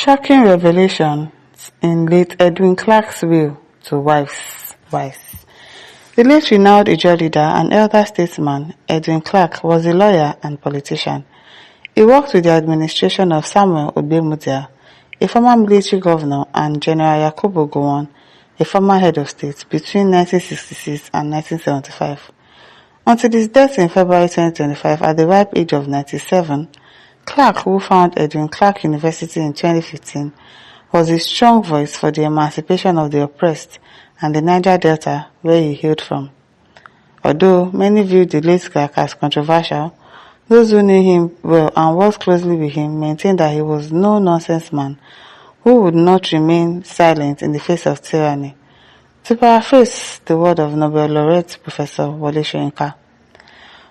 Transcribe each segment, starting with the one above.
Shocking revelations in late Edwin Clark's will to wives. The late renowned Ijaw leader and elder statesman Edwin Clark was a lawyer and politician. He worked with the administration of Samuel Ogbemudia, a former military governor, and General Yakubu Gowon, a former head of state, between 1966 and 1975. Until his death in February 2025 at the ripe age of 97, Clark, who founded Edwin Clark University in 2015, was a strong voice for the emancipation of the oppressed and the Niger Delta, where he hailed from. Although many viewed the late Clark as controversial, those who knew him well and worked closely with him maintained that he was no nonsense man who would not remain silent in the face of tyranny. To paraphrase the word of Nobel laureate Professor Wole Soyinka.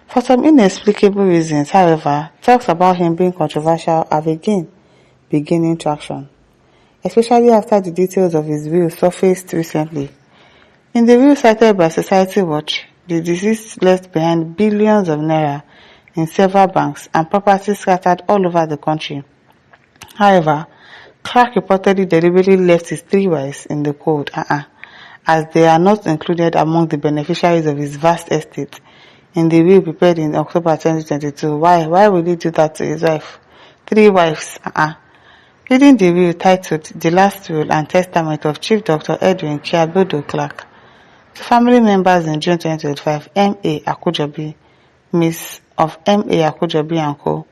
For some inexplicable reasons, however, talks about him being controversial have again been gaining traction, especially after the details of his will surfaced recently. In the will cited by Society Watch, the deceased left behind billions of naira in several banks and properties scattered all over the country. However, Clark reportedly deliberately left his 3 wives in the cold, as they are not included among the beneficiaries of his vast estate in the will prepared in October 2022. Why will he do that to his wife? 3 wives, Reading the will titled The Last Will and Testament of Chief Dr. Edwin Kiabodo Clark to family members in June 2025, M.A. Akujobi, Miss of M.A. Akujobi and Co.,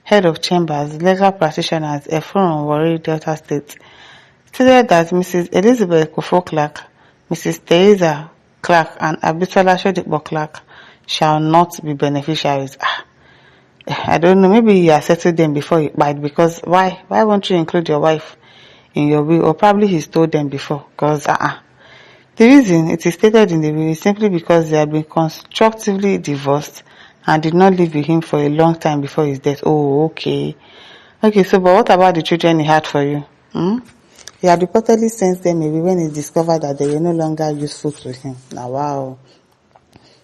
Head of Chambers, Legal Practitioners, Efurun, Warri, Delta State, stated that Mrs. Elizabeth Kofo Clark, Mrs. Teresa Clark, and Abitola Shodipo Clark shall not be beneficiaries. I don't know, maybe you accepted them before he died, because why won't you include your wife in your will? Or probably he told them before, because the reason it is stated in the will is simply because they had been constructively divorced and did not live with him for a long time before his death. Oh, okay, so but what about the children he had for you? He had reportedly sent them away when he discovered that they were no longer useful to him. Now, wow.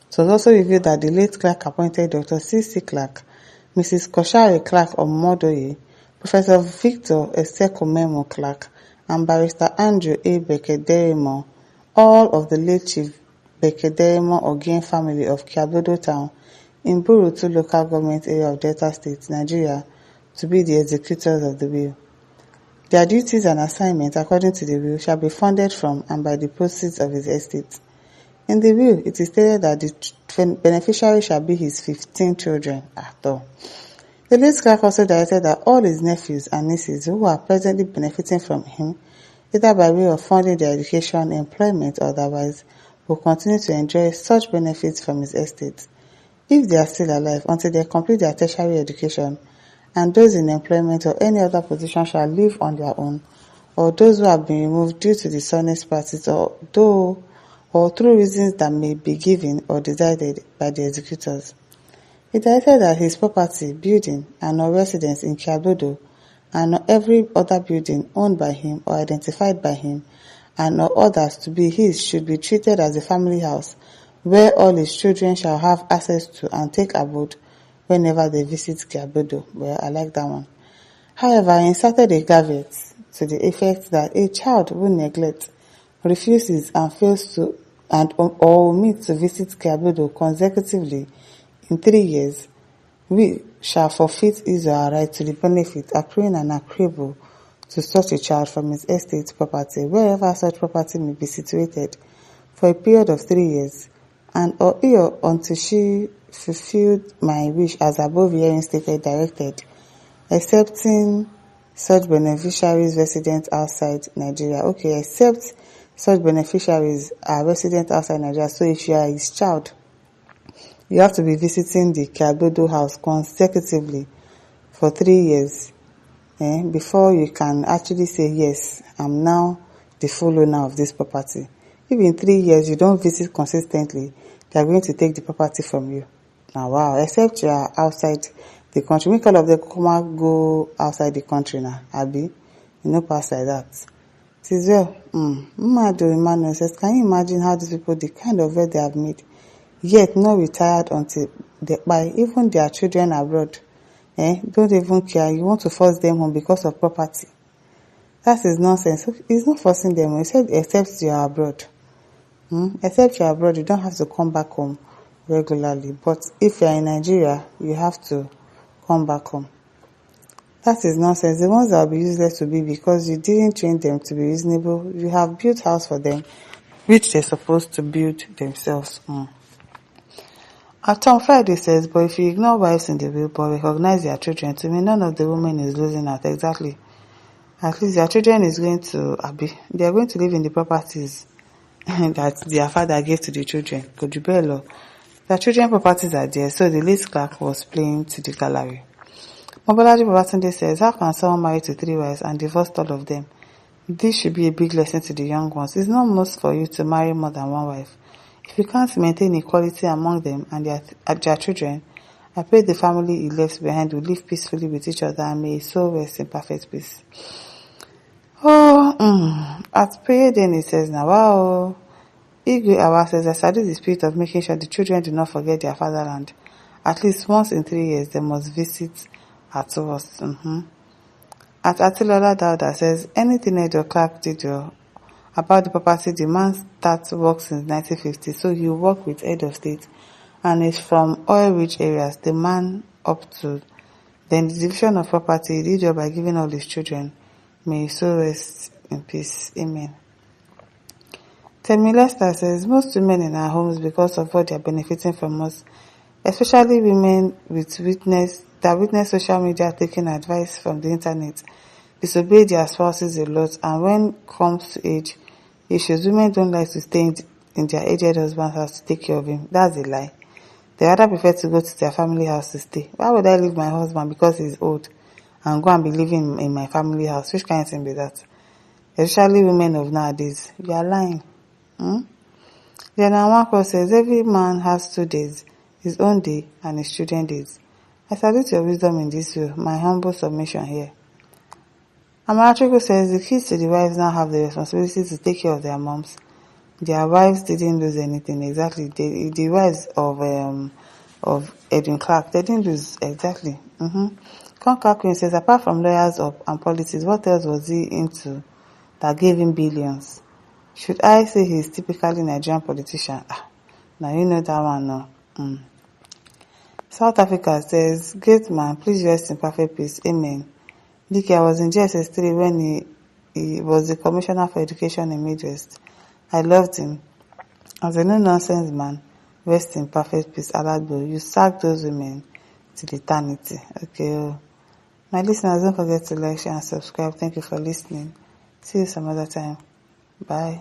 It was also revealed that the late Clark appointed Dr. C.C. Clark, Mrs. Koshare Clark Omodoye, Professor Victor Esekomemo Clark, and Barrister Andrew A. Bekederimo, all of the late Chief Bekederimo Ogien family of Kiabodo Town in Burutu local government area of Delta State, Nigeria, to be the executors of the will. Their duties and assignments, according to the will, shall be funded from and by the proceeds of his estate. In the will, it is stated that the beneficiary shall be his 15 children at all. The late Clark also directed that all his nephews and nieces who are presently benefiting from him, either by way of funding their education, employment, or otherwise, will continue to enjoy such benefits from his estate, if they are still alive, until they complete their tertiary education, and those in employment or any other position shall live on their own, or those who have been removed due to dishonest practice or through reasons that may be given or decided by the executors. He directed that his property, building, and or residence in Kiabodo, and every other building owned by him or identified by him, and or others to be his, should be treated as a family house, where all his children shall have access to and take abode whenever they visit Kiabodo. Well, I like that one. However, he inserted a caveat to the effect that a child who neglects, refuses, and fails to or omits to visit Kiabodo consecutively in 3 years, we shall forfeit his or her right to the benefit accruing and accruable to such a child from his estate property, wherever such property may be situated, for a period of 3 years, and or until she fulfilled my wish as above herein stated directed, excepting such beneficiaries resident outside Nigeria. Okay, except such beneficiaries are resident outside Nigeria. So if you are his child, you have to be visiting the Kiabodo house consecutively for 3 years before you can actually say, yes, I'm now the full owner of this property. If in 3 years you don't visit consistently, they are going to take the property from you. Now, wow, except you are outside the country. Make all of them come go outside the country now, Abi. You know, pass like that. It is well. Emmanuel says, can you imagine how these people, the kind of wealth they have made, yet not retired until by even their children abroad, don't even care. You want to force them home because of property. That is nonsense. He's not forcing them. He said, except you are abroad. Except you are abroad, you don't have to come back home regularly. But if you are in Nigeria, you have to come back home. That is nonsense. The ones that will be useless will be because you didn't train them to be reasonable. You have built house for them, which they're supposed to build themselves. Tom Friday says, but if you ignore wives in the will but recognize their children, to me none of the women is losing out. Exactly. At least their children is going to they are going to live in the properties that their father gave to the children. Kojubelo. Their children properties are there, so the late clerk was playing to the gallery. Mobolaji Babatunde says, how can someone marry to 3 wives and divorce all of them? This should be a big lesson to the young ones. It's not must for you to marry more than 1 wife. If you can't maintain equality among them and their children, I pray the family he left behind will live peacefully with each other and may his soul rest in perfect peace. At prayer then it says, now wow. Igwe Awa says, I salute the spirit of making sure the children do not forget their fatherland. At least once in 3 years, they must visit at worst. At Atilola Dauda says, anything Edwin Clark did about the property, the man starts work since 1950, so he work with head of state and is from oil-rich areas, the man up to. Then the division of property, he did job by giving all his children. May his soul rest in peace. Amen. Temi Lester says, most women in our homes, because of what they are benefiting from us, especially women that witness social media taking advice from the internet, disobey their spouses a lot, and when comes to age issues, women don't like to stay in their aged husband's house to take care of him. That's a lie. They rather prefer to go to their family house to stay. Why would I leave my husband because he's old and go and be living in my family house? Which kind of thing be that? Especially women of nowadays. You are lying. Then Amako says, every man has 2 days, his own day and his children's days. I salute your wisdom in this way, my humble submission here. Amarachiko says, the kids to the wives now have the responsibility to take care of their moms. Their wives didn't lose anything, exactly. The wives of Edwin Clark, they didn't lose, exactly. Conker Queen says, apart from lawyers and politics, what else was he into that gave him billions? Should I say he's typically Nigerian politician? Now you know that one, no. South Africa says, great man, please rest in perfect peace. Amen. Dike, I was in JSS3 when he was the commissioner for education in Midwest. I loved him. As a no-nonsense man, rest in perfect peace. Alagbo, you sacked those women till eternity. Okay. My listeners, don't forget to like, share, and subscribe. Thank you for listening. See you some other time. Bye.